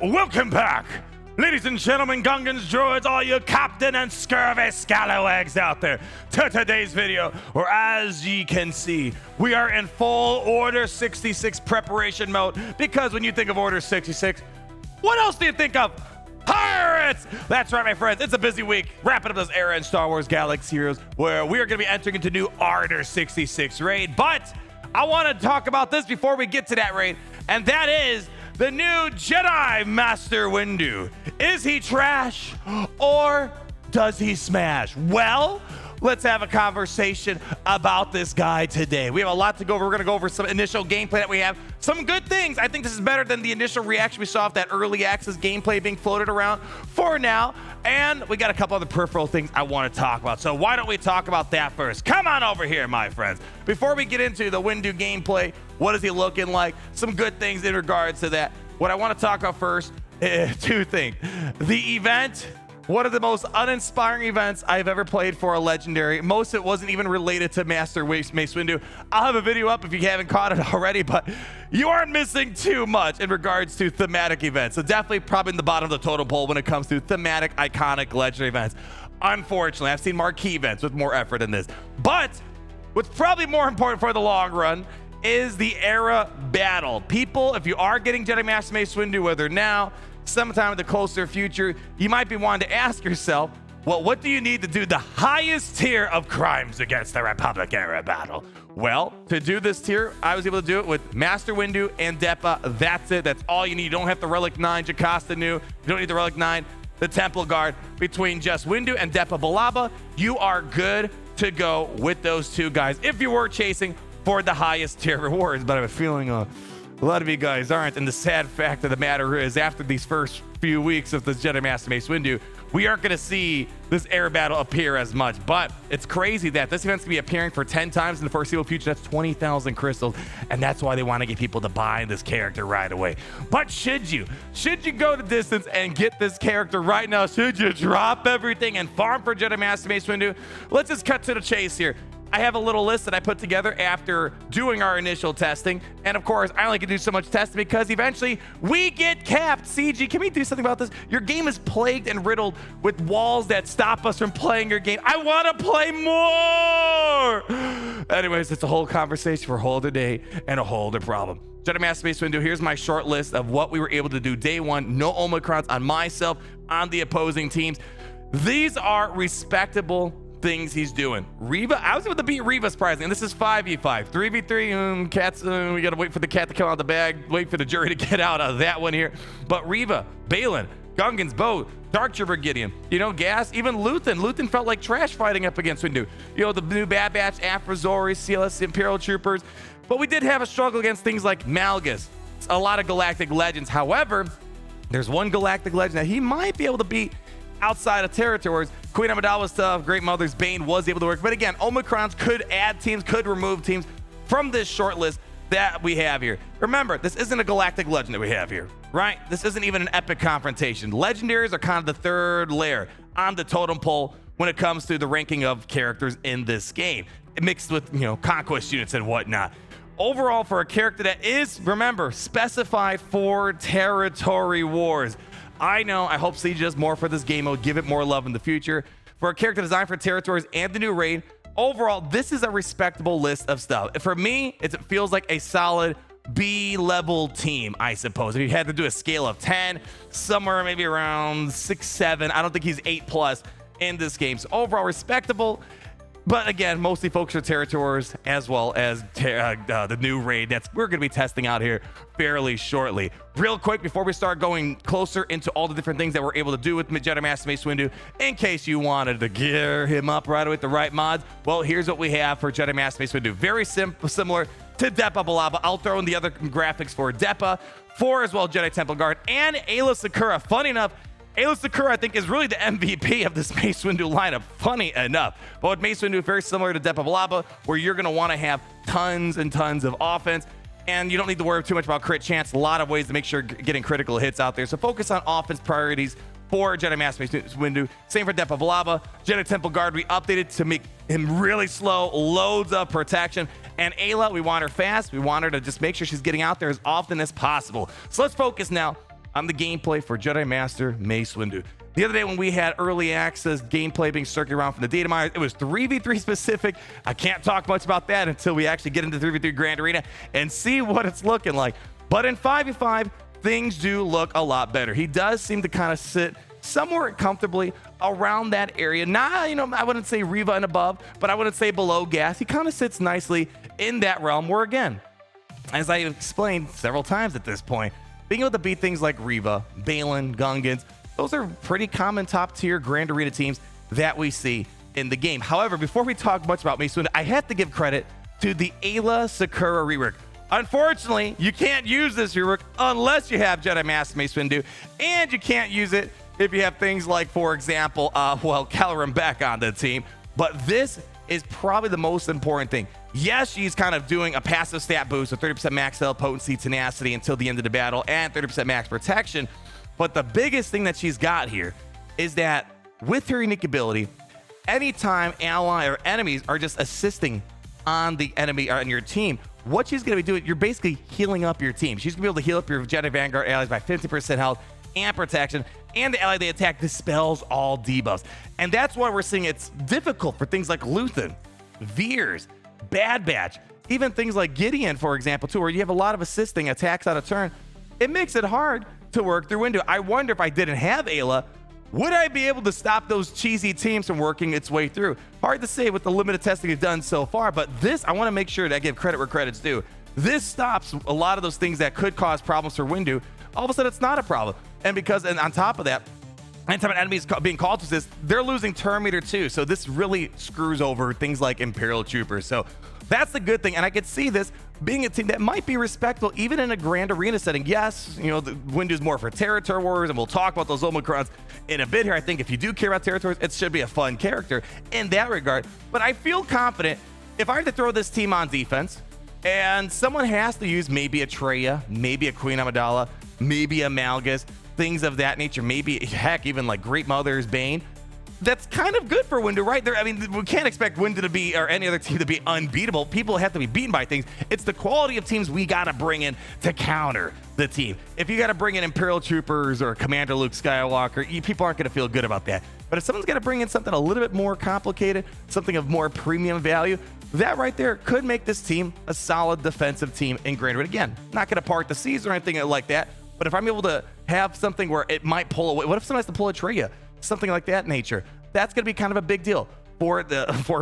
Welcome back, ladies and gentlemen, Gungans, droids, all you captain and scurvy scalawags out there, to today's video, where as ye can see, we are in full Order 66 preparation mode, because when you think of Order 66, what else do you think of? Pirates! That's right, my friends. It's a busy week wrapping up this era in Star Wars Galaxy Heroes, where we are going to be entering into new Order 66 raid. But I want to talk about this before we get to that raid, and that is the new Jedi Master Windu. Is he trash or does he smash? Well, let's have a conversation about this guy today. We have a lot to go over. We're going to go over some initial gameplay that we have. Some good things. I think this is better than the initial reaction we saw of that early access gameplay being floated around for now. And we got a couple other peripheral things I want to talk about. So why don't we talk about that first? Come on over here, my friends. Before we get into the Windu gameplay, what is he looking like? Some good things in regards to that. What I want to talk about first, two things. The event. One of the most uninspiring events I've ever played for a legendary. Most of it wasn't even related to Master Mace Windu. I'll have a video up if you haven't caught it already, but you aren't missing too much in regards to thematic events. So definitely probably in the bottom of the totem pole when it comes to thematic, iconic, legendary events. Unfortunately, I've seen marquee events with more effort than this. But what's probably more important for the long run is the era battle. People, if you are getting Jedi Master Mace Windu, whether now, sometime in the closer future, you might be wanting to ask yourself, well, what do you need to do the highest tier of crimes against the Republic era battle? Well, to do this tier, I was able to do it with Master Windu and Depa. That's it. That's all you need. You don't have the Relic 9 Jocasta Nu. You don't need the Relic 9, the Temple Guard. Between just Windu and Depa Billaba, you are good to go with those two guys if you were chasing for the highest tier rewards. But I have a feeling a lot of you guys aren't, and the sad fact of the matter is, after these first few weeks of this Jedi Master Mace Windu, we aren't going to see this air battle appear as much. But it's crazy that this event's going to be appearing for 10 times in the foreseeable future. That's 20,000 crystals, and that's why they want to get people to buy this character right away. But should you go the distance and get this character right now? Should you drop everything and farm for Jedi Master Mace Windu? Let's just cut to the chase here. I have a little list that I put together after doing our initial testing. And of course, I only can do so much testing because eventually we get capped. CG, can we do something about this? Your game is plagued and riddled with walls that stop us from playing your game. I want to play more. Anyways, it's a whole conversation for a whole other day and a whole other problem. Jedi Master Mace Windu, here's my short list of what we were able to do day one. No Omicrons on myself, on the opposing teams. These are respectable things he's doing. Reva, I was able to beat Reva surprisingly, and this is 5v5. 3v3, cats, we gotta wait for the cat to come out of the bag, wait for the jury to get out of that one here. But Reva, Balin, Gungans, Bo, Dark Trooper Gideon, Gas, even Luthen. Luthen felt like trash fighting up against Windu. The new Bad Batch, Afrazori, CLS, Imperial Troopers. But we did have a struggle against things like Malgus. A lot of galactic legends. However, there's one galactic legend that he might be able to beat outside of territories. Queen Amidala's tough. Great Mother's Bane was able to work. But again, Omicrons could add teams, could remove teams from this short list that we have here. Remember, this isn't a galactic legend that we have here, right? This isn't even an epic confrontation. Legendaries are kind of the third layer on the totem pole when it comes to the ranking of characters in this game, mixed with, conquest units and whatnot. Overall, for a character that is, remember, specified for territory wars, I know, I hope CG does more for this game mode, give it more love in the future. For a character designed for territories and the new raid, overall, this is a respectable list of stuff. For me, it feels like a solid B-level team, I suppose. If you had to do a scale of 10, somewhere maybe around 6, 7. I don't think he's 8+ in this game. So overall, respectable. But again, mostly focused on territories as well as the new raid that we're going to be testing out here fairly shortly. Real quick, before we start going closer into all the different things that we're able to do with Jedi Master Mace Windu, in case you wanted to gear him up right away with the right mods, well, here's what we have for Jedi Master Mace Windu. Very similar to Depa Billaba. I'll throw in the other graphics for Depa, for as well Jedi Temple Guard, and Aayla Secura. Funny enough, Aayla Secura, I think, is really the MVP of this Mace Windu lineup, funny enough. But with Mace Windu, very similar to Depa Billaba, where you're going to want to have tons and tons of offense, and you don't need to worry too much about crit chance. A lot of ways to make sure you're getting critical hits out there. So focus on offense priorities for Jedi Master Mace Windu. Same for Depa Billaba. Jedi Temple Guard, we updated to make him really slow, loads of protection. And Aayla, we want her fast. We want her to just make sure she's getting out there as often as possible. So let's focus now on the gameplay for Jedi Master Mace Windu. The other day when we had early access gameplay being circulated around from the data miners, it was 3v3 specific. I can't talk much about that until we actually get into 3v3 Grand Arena and see what it's looking like. But in 5v5, things do look a lot better. He does seem to kind of sit somewhere comfortably around that area. Not, I wouldn't say Reva and above, but I wouldn't say below gas. He kind of sits nicely in that realm where, again, as I explained several times at this point, being able to beat things like Reva, Balin, Gungans, those are pretty common top tier Grand Arena teams that we see in the game. However, before we talk much about Mace Windu, I have to give credit to the Ayla Sakura rework. Unfortunately, you can't use this rework unless you have Jedi Master Mace Windu, and you can't use it if you have things like, for example, Caloran back on the team. But this is probably the most important thing. Yes, she's kind of doing a passive stat boost with 30% max health, potency, tenacity until the end of the battle, and 30% max protection. But the biggest thing that she's got here is that with her unique ability, anytime ally or enemies are just assisting on the enemy or on your team, what she's going to be doing, you're basically healing up your team. She's going to be able to heal up your Jedi Vanguard allies by 50% health and protection, and the ally they attack dispels all debuffs. And that's why we're seeing it's difficult for things like Luthen, Veers, Bad Batch, even things like Gideon, for example, too, where you have a lot of assisting attacks on a turn. It makes it hard to work through Windu. I wonder if I didn't have Ayla, would I be able to stop those cheesy teams from working its way through? Hard to say with the limited testing we've done so far, but this, I want to make sure that I give credit where credit's due. This stops a lot of those things that could cause problems for Windu. All of a sudden, it's not a problem. And on top of that, anytime an enemy is being called to this, they're losing turn meter too. So this really screws over things like Imperial Troopers. So that's the good thing. And I could see this being a team that might be respectable even in a Grand Arena setting. Yes, the Windu's more for territory wars, and we'll talk about those Omicrons in a bit here. I think if you do care about territories, it should be a fun character in that regard. But I feel confident if I had to throw this team on defense and someone has to use maybe a Traya, maybe a Queen Amidala, maybe a Malgus, things of that nature, maybe, heck, even like Great Mother's Bane, that's kind of good for Windu, right? I mean, we can't expect Windu to be, or any other team to be unbeatable. People have to be beaten by things. It's the quality of teams we got to bring in to counter the team. If you got to bring in Imperial Troopers or Commander Luke Skywalker, people aren't going to feel good about that. But if someone's got to bring in something a little bit more complicated, something of more premium value, that right there could make this team a solid defensive team in Grand Arena. Again, not going to part the seas or anything like that, but if I'm able to have something where it might pull away, what if someone has to pull a Traya? Something like that nature. That's going to be kind of a big deal for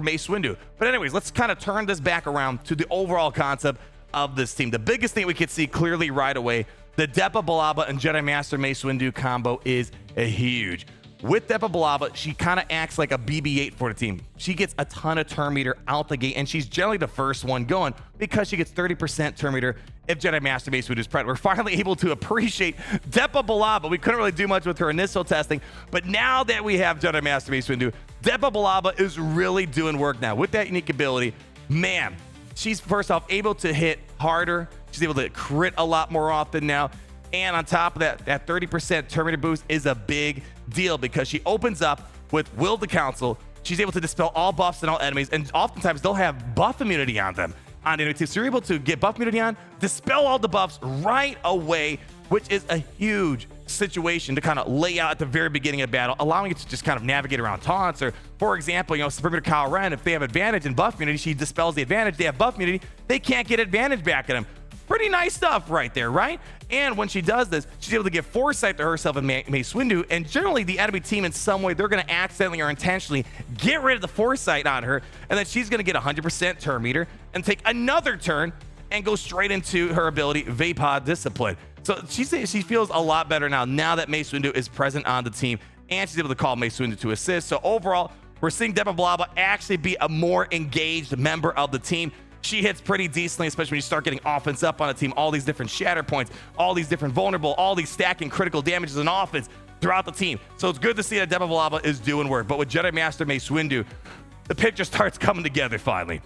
Mace Windu. But anyways, let's kind of turn this back around to the overall concept of this team. The biggest thing we could see clearly right away, the Depa Billaba and Jedi Master Mace Windu combo is huge. With Depa Billaba, she kind of acts like a BB-8 for the team. She gets a ton of turn meter out the gate, and she's generally the first one going because she gets 30% turn meter if Jedi Master Mace Windu is present. We're finally able to appreciate Depa Billaba. We couldn't really do much with her initial testing, but now that we have Jedi Master Mace Windu, Depa Billaba is really doing work now. With that unique ability, man, she's first off able to hit harder. She's able to crit a lot more often now. And on top of that, that 30% turn meter boost is a big deal because she opens up with Will the Council. She's able to dispel all buffs and all enemies, and oftentimes they'll have buff immunity on them. On enemy teams. So you're able to get buff immunity on, dispel all the buffs right away, which is a huge situation to kind of lay out at the very beginning of battle, allowing you to just kind of navigate around taunts. Or, for example, Supreme Leader Kyle Ren, if they have advantage in buff immunity, she dispels the advantage. They have buff immunity, they can't get advantage back at them. Pretty nice stuff right there, right? And when she does this, she's able to give foresight to herself and Mace Windu, and generally the enemy team in some way, they're going to accidentally or intentionally get rid of the foresight on her, and then she's going to get 100% turn meter and take another turn and go straight into her ability, Vapod Discipline. So she feels a lot better now that Mace Windu is present on the team, and she's able to call Mace Windu to assist. So overall, we're seeing Depa Billaba actually be a more engaged member of the team. She hits pretty decently, especially when you start getting offense up on a team. All these different shatter points, all these different vulnerable, all these stacking critical damages and offense throughout the team. So it's good to see that Depa Billaba is doing work. But with Jedi Master Mace Windu, the picture starts coming together finally.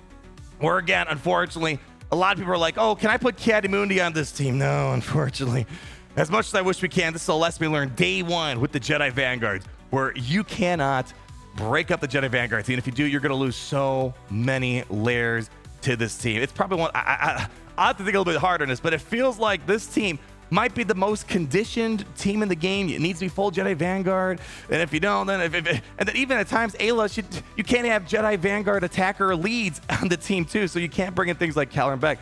Where again, unfortunately, a lot of people are like, oh, can I put Caddy on this team? No, unfortunately. As much as I wish we can, this is a lesson we learned day one with the Jedi Vanguards, where you cannot break up the Jedi Vanguard team. If you do, you're going to lose so many layers to this team. It's probably one, I have to think a little bit harder on this, but it feels like this team might be the most conditioned team in the game. It needs to be full Jedi Vanguard, and if you don't, then and then even at times, Ayla, you can't have Jedi Vanguard attacker leads on the team too, so you can't bring in things like Caloran Beck.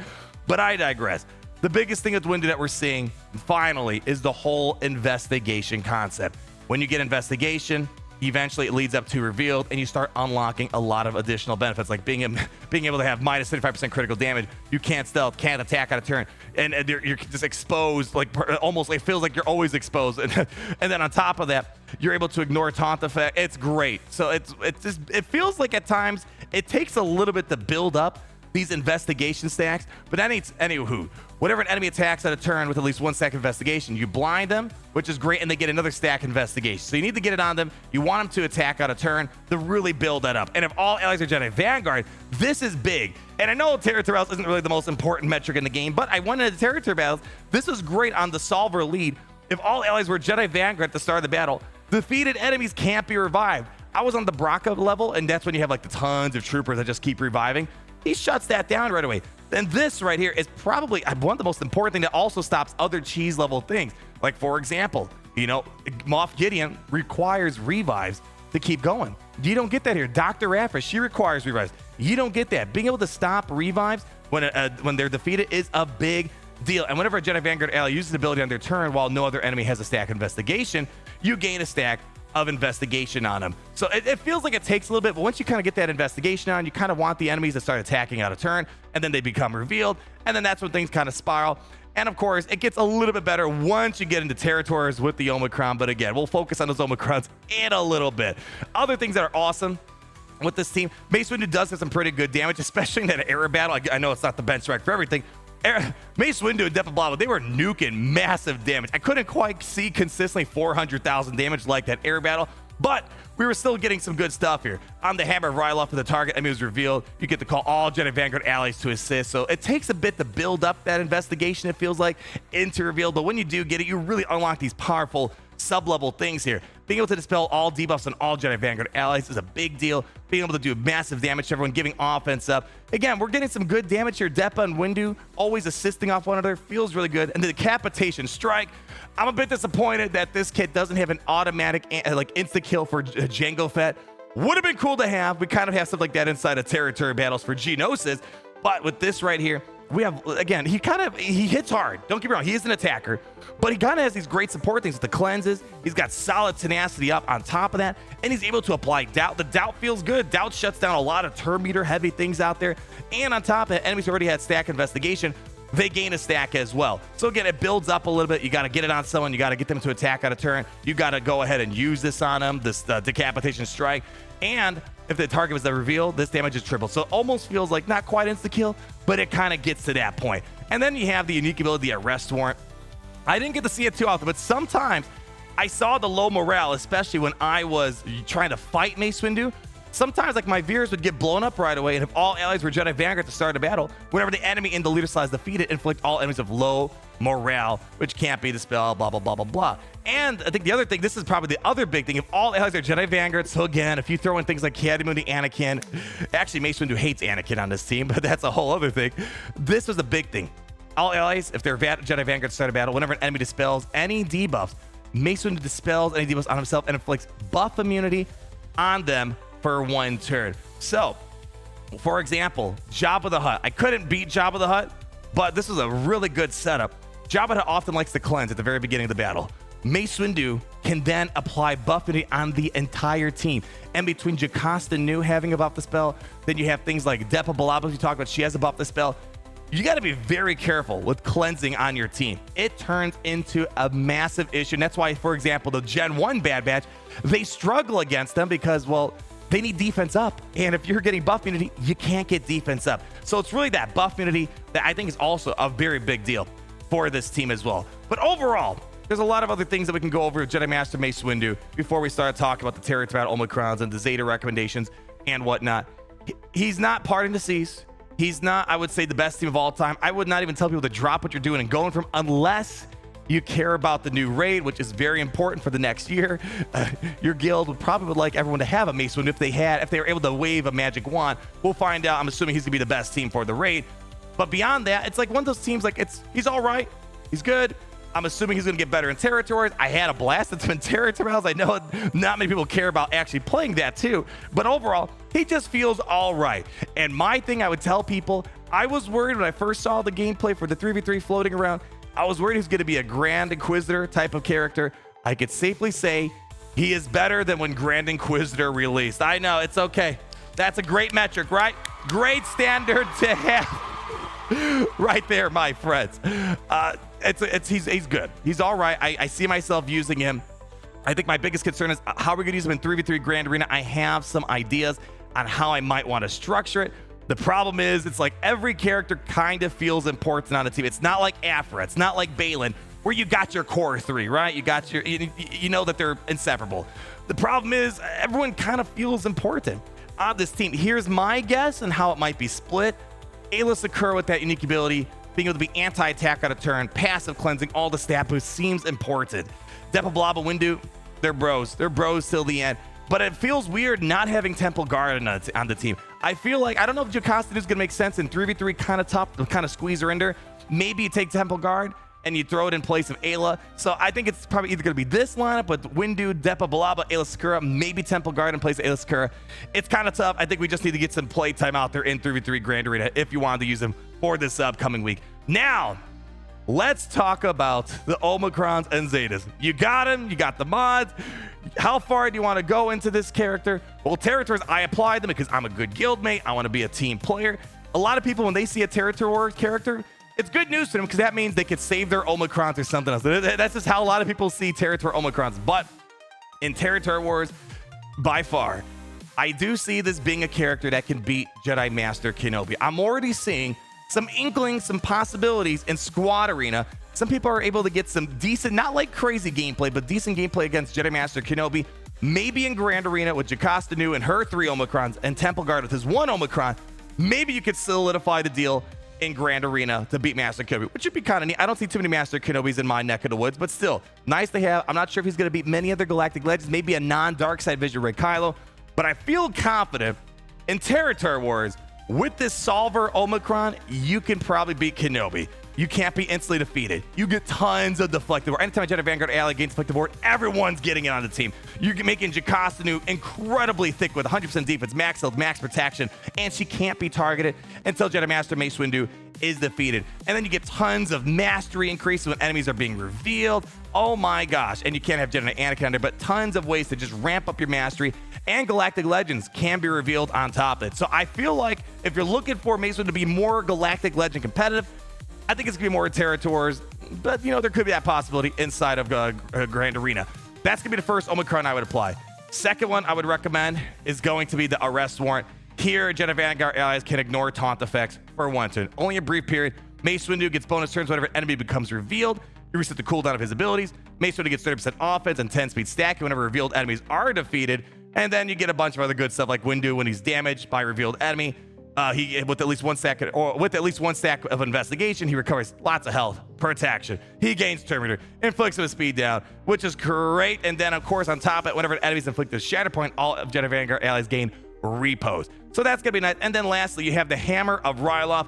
But I digress. The biggest thing with Windu that we're seeing finally is the whole investigation concept. When you get investigation, eventually it leads up to revealed, and you start unlocking a lot of additional benefits, like being able to have minus 35% critical damage. You can't stealth, can't attack on a turn, and you're just exposed, like almost it feels like you're always exposed. And then on top of that, you're able to ignore taunt effect. It's great. So it feels like at times it takes a little bit to build up these investigation stacks, but anywho, whenever an enemy attacks at a turn with at least 1 stack investigation, you blind them, which is great, and they get another stack investigation. So you need to get it on them. You want them to attack on a turn to really build that up. And if all allies are Jedi Vanguard, this is big. And I know territory battles isn't really the most important metric in the game, but I went into territory battles. This was great on the solver lead. If all allies were Jedi Vanguard at the start of the battle, defeated enemies can't be revived. I was on the Braca level, and that's when you have like the tons of troopers that just keep reviving. He shuts that down right away. Then this right here is probably one of the most important thing that also stops other cheese level things. Like, for example, Moff Gideon requires revives to keep going. You don't get that here. Dr. Rafa, she requires revives. You don't get that. Being able to stop revives when they're defeated is a big deal. And whenever a Jedi Vanguard ally uses the ability on their turn while no other enemy has a stack of investigation, you gain a stack of investigation on them. So it feels like it takes a little bit, but once you kind of get that investigation on, you kind of want the enemies to start attacking out of turn, and then they become revealed, and then that's when things kind of spiral. And of course, it gets a little bit better once you get into territories with the Omicron, but again, we'll focus on those Omicrons in a little bit. Other things that are awesome with this team, Mace Windu does have some pretty good damage, especially in that air battle. I know it's not the bench strike for everything. Mace Windu and Depa Billaba, they were nuking massive damage. I couldn't quite see consistently 400,000 damage like that air battle, but we were still getting some good stuff here. On the hammer of Ryloth for the target enemy was revealed, you get to call all Jedi Vanguard allies to assist. So it takes a bit to build up that investigation, it feels like, into reveal. But when you do get it, you really unlock these powerful sub-level things here. Being able to dispel all debuffs on all Jedi Vanguard allies is a big deal. Being able to do massive damage to everyone, giving offense up. Again, we're getting some good damage here. Depa and Windu always assisting off one another. Feels really good. And the decapitation strike. I'm a bit disappointed that this kit doesn't have an automatic insta-kill for Jango Fett. Would have been cool to have. We kind of have stuff like that inside of territory battles for Geonosis. But with this right here, we have, again, he hits hard. Don't get me wrong, he is an attacker, but he kind of has these great support things with the cleanses. He's got solid tenacity up on top of that, and he's able to apply doubt. The doubt feels good. Doubt shuts down a lot of turn meter heavy things out there. And on top of that, enemies who already had stack investigation, they gain a stack as well. So again, it builds up a little bit. You got to get it on someone. You got to get them to attack on a turn. You got to go ahead and use this on them, this decapitation strike. And if the target was the reveal, this damage is tripled. So it almost feels like not quite insta-kill, but it kind of gets to that point. And then you have the unique ability, the arrest warrant. I didn't get to see it too often, but sometimes I saw the low morale, especially when I was trying to fight Mace Windu. Sometimes like my Veers would get blown up right away, and if all allies were Jedi Vanguard at the start of battle, whenever the enemy in the leader slot is defeated, inflict all enemies of low morale, which can't be dispelled, blah, blah, blah, blah, blah. And I think the other thing, this is probably the other big thing, if all allies are Jedi Vanguard, so again, if you throw in things like Caddy Anakin, actually Mace Windu hates Anakin on this team, but that's a whole other thing. This was a big thing. All allies, if they're Jedi Vanguard at the start of battle, whenever an enemy dispels any debuffs, Mace Windu dispels any debuffs on himself and inflicts buff immunity on them for 1 turn. So, for example, Jabba the Hutt. I couldn't beat Jabba the Hutt, but this was a really good setup. Jabba the Hutt often likes to cleanse at the very beginning of the battle. Mace Windu can then apply buff immunity on the entire team. And between Jocasta Nu having a buff the spell, then you have things like Depa Billaba, you talk about, she has a buff the spell. You got to be very careful with cleansing on your team. It turns into a massive issue. And that's why, for example, the Gen 1 Bad Batch, they struggle against them because, well, they need defense up. And if you're getting buff immunity, you can't get defense up. So it's really that buff immunity that I think is also a very big deal for this team as well. But overall, there's a lot of other things that we can go over with Jedi Master Mace Windu before we start talking about the territory battle Omicrons and the Zeta recommendations and whatnot. He's not parting the seas. He's not, I would say, the best team of all time. I would not even tell people to drop what you're doing and going from unless you care about the new raid, which is very important for the next year. Your guild would like everyone to have a Mace Windu if they were able to wave a magic wand. We'll find out. I'm assuming he's gonna be the best team for the raid. But beyond that, it's like one of those teams, like he's all right. He's good. I'm assuming he's going to get better in territories. I had a blast at some territories. I know not many people care about actually playing that too, but overall, he just feels all right. And my thing I would tell people, I was worried when I first saw the gameplay for the 3v3 floating around. I was worried he was going to be a Grand Inquisitor type of character. I could safely say he is better than when Grand Inquisitor released. I know, it's okay. That's a great metric, right? Great standard to have right there, my friends. He's good. He's all right. I see myself using him. I think my biggest concern is how we're going to use him in 3v3 Grand Arena. I have some ideas on how I might want to structure it. The problem is, it's like every character kind of feels important on the team. It's not like Afra. It's not like Balin, where you got your core three, right? You got your, you know that they're inseparable. The problem is, everyone kind of feels important on this team. Here's my guess on how it might be split. Ayla Sakura with that unique ability, being able to be anti-attack on a turn, passive cleansing, all the stat boost seems important. Depa Billaba, Windu, they're bros. They're bros till the end. But it feels weird not having Temple Guard on the team. I feel like, I don't know if Jocasta is going to make sense in 3v3 kind of tough, kind of squeeze her in there. Maybe you take Temple Guard and you throw it in place of Ayla. So I think it's probably either going to be this lineup with Windu, Depa Billaba, Ayla Sakura, maybe Temple Guard in place of Ayla Sakura. It's kind of tough. I think we just need to get some play time out there in 3v3 Grand Arena if you wanted to use them for this upcoming week. Now, let's talk about the Omicrons and Zetas. You got them, you got the mods. How far do you want to go into this character? Well, territories, I apply them because I'm a good guildmate. I want to be a team player. A lot of people, when they see a territory character, it's good news to them because that means they could save their Omicrons or something else. That's just how a lot of people see territory Omicrons. But in Territory Wars, by far, I do see this being a character that can beat Jedi Master Kenobi. I'm already seeing some inklings, some possibilities in Squad Arena. Some people are able to get some decent, not like crazy gameplay, but decent gameplay against Jedi Master Kenobi. Maybe in Grand Arena with Jocasta Nu and her 3 Omicrons and Temple Guard with his 1 Omicron. Maybe you could solidify the deal in Grand Arena to beat Master Kenobi, which would be kind of neat. I don't see too many Master Kenobis in my neck of the woods, but still, nice to have. I'm not sure if he's going to beat many other Galactic Legends, maybe a non-Dark Side Vision Ray Kylo, but I feel confident in Territory Wars. With this Solver Omicron, you can probably beat Kenobi. You can't be instantly defeated. You get tons of deflective ward. Anytime a Jedi Vanguard ally gains deflective ward, everyone's getting it on the team. You're making Jocasta Nu incredibly thick with 100% defense, max health, max protection, and she can't be targeted until Jedi Master Mace Windu is defeated. And then you get tons of mastery increases when enemies are being revealed. Oh my gosh. And you can't have Jedi Anakin on there, but tons of ways to just ramp up your mastery. And Galactic Legends can be revealed on top of it. So I feel like if you're looking for Mace Windu to be more Galactic Legend competitive, I think it's going to be more Territories, but there could be that possibility inside of Grand Arena. That's going to be the first Omicron I would apply. Second one I would recommend is going to be the Arrest Warrant. Here, Jedi Vanguard allies can ignore taunt effects for 1 turn. Only a brief period. Mace Windu gets bonus turns whenever an enemy becomes revealed. You reset the cooldown of his abilities. Mace Windu gets 30% offense and 10 speed stacking whenever revealed enemies are defeated. And then you get a bunch of other good stuff like Windu when he's damaged by revealed enemy. He with at least one stack of investigation, he recovers lots of health per action. He gains Terminator, inflicts him a speed down, which is great. And then of course on top of it, whenever enemies inflict a shatter point, all of Jedi Vanguard allies gain repos. So that's gonna be nice. And then lastly, you have the Hammer of Ryloth.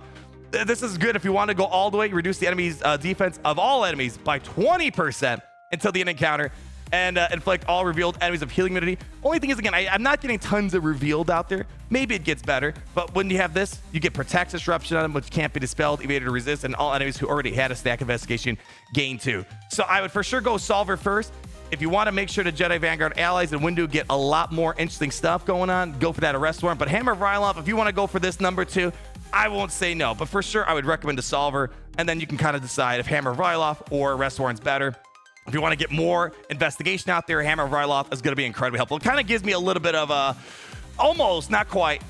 This is good if you want to go all the way, reduce the enemy's defense of all enemies by 20% until the end encounter. And inflict all revealed enemies of healing immunity. Only thing is, again, I'm not getting tons of revealed out there. Maybe it gets better, but when you have this, you get Protect Disruption on them, which can't be dispelled, evaded, or resist, and all enemies who already had a stack investigation gain 2. So I would for sure go Solver first. If you want to make sure the Jedi Vanguard allies and Windu get a lot more interesting stuff going on, go for that Arrest Warrant. But Hammer of Ryloth, if you want to go for this number 2, I won't say no. But for sure, I would recommend the Solver, and then you can kind of decide if Hammer of Ryloth or Arrest Warrant's better. If you want to get more investigation out there, Hammer of Ryloth is going to be incredibly helpful. It kind of gives me a little bit of almost, not quite,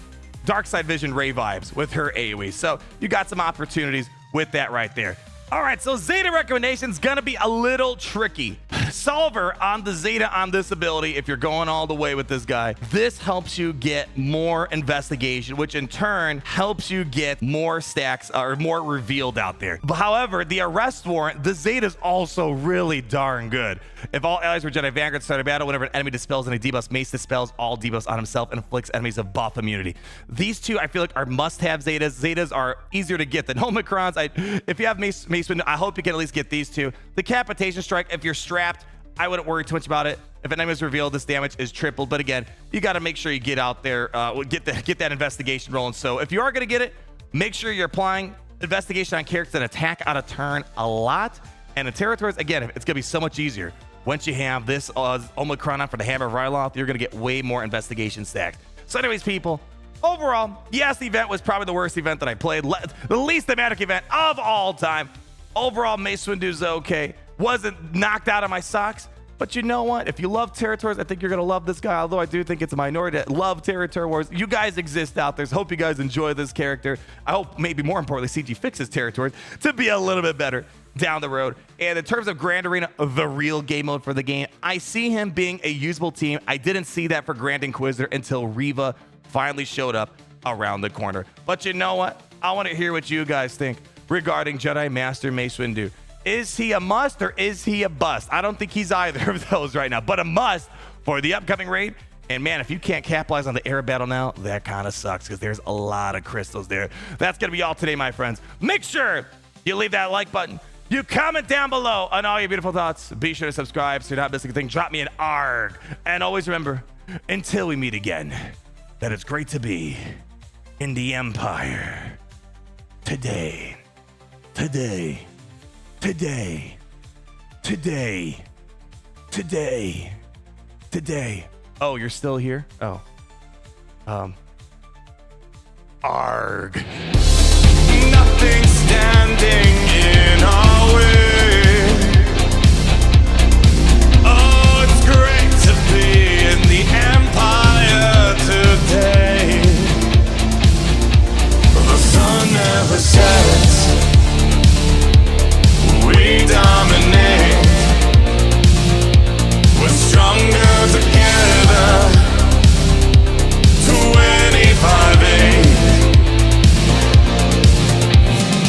Dark Side Vision Ray vibes with her AoE. So you got some opportunities with that right there. All right, so Zeta recommendation's gonna be a little tricky. Solver on the Zeta on this ability, if you're going all the way with this guy, this helps you get more investigation, which in turn helps you get more stacks or more revealed out there. But however, the Arrest Warrant, the Zeta's also really darn good. If all allies were Jedi Vanguard start a battle, whenever an enemy dispels any debuffs, Mace dispels all debuffs on himself and inflicts enemies of buff immunity. These two I feel like are must-have Zetas. Zetas are easier to get than Omicrons. If you have Mace Mace Windu. I hope you can at least get these two. Decapitation Strike, if you're strapped, I wouldn't worry too much about it. If an enemy is revealed, this damage is tripled. But again, you got to make sure you get out there, get that investigation rolling. So if you are going to get it, make sure you're applying investigation on characters that attack on a turn a lot. And the territories, again, it's going to be so much easier. Once you have this Omicron on for the Hammer of Ryloth, you're going to get way more investigation stacked. So anyways, people, overall, yes, the event was probably the worst event that I played. The least thematic event of all time. Overall, Mace Windu's okay. Wasn't knocked out of my socks. But you know what? If you love territories, I think you're going to love this guy. Although I do think it's a minority that love territory wars. You guys exist out there. So hope you guys enjoy this character. I hope, maybe more importantly, CG fixes territories to be a little bit better down the road. And in terms of Grand Arena, the real game mode for the game, I see him being a usable team. I didn't see that for Grand Inquisitor until Reva finally showed up around the corner. But you know what? I want to hear what you guys think regarding Jedi Master Mace Windu. Is he a must or is he a bust? I don't think he's either of those right now, but a must for the upcoming raid. And man, if you can't capitalize on the air battle now, that kind of sucks because there's a lot of crystals there. That's going to be all today, my friends. Make sure you leave that like button. You comment down below on all your beautiful thoughts. Be sure to subscribe so you're not missing a thing. Drop me an ARG. And always remember, until we meet again, that it's great to be in the Empire. Today. Oh, you're still here? Oh. ARG. Nothing standing